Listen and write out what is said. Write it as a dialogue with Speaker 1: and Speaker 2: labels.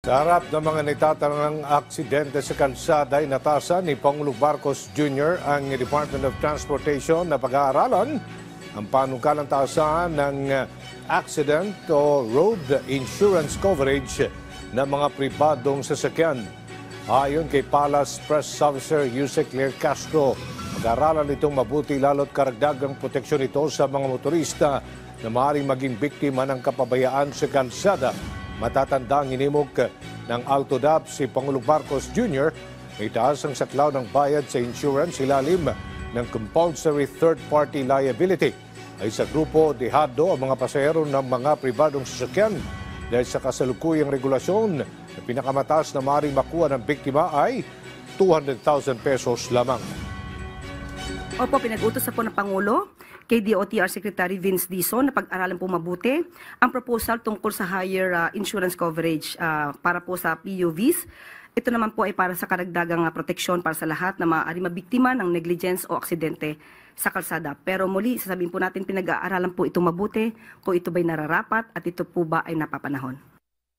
Speaker 1: Sa harap ng mga nitatangang aksidente sa kalsada ay natasan ni Pangulong Marcos Jr. ang Department of Transportation na pag-aaralan ang panukalang taasan ng accident o road insurance coverage ng mga pribadong sasakyan. Ayon kay Palace Press Officer Yusek Claire Castro, mag-aaralan itong mabuti lalo't karagdagang proteksyon ito sa mga motorista na maaaring maging biktima ng kapabayaan sa kalsada. Matatandang inimog ng Altodap si Pangulong Marcos Jr. na itaas ang saklaw ng bayad sa insurance ilalim ng compulsory third-party liability. Ay sa grupo dehado ang mga pasahero ng mga pribadong sasakyan dahil sa kasalukuyang regulasyon na pinakamataas na maaaring makuha ng biktima ay 200,000 pesos lamang.
Speaker 2: Opo, pinag-utos na po ng Pangulo kay DOTR Secretary Vince Dizon na pag-aralan po mabuti ang proposal tungkol sa higher insurance coverage para po sa PUVs. Ito naman po ay para sa karagdagang proteksyon para sa lahat na maaari mabiktima ng negligence o aksidente sa kalsada. Pero muli, sasabihin po natin pinag-aaralan po itong mabuti kung ito ba'y nararapat at ito po ba ay napapanahon.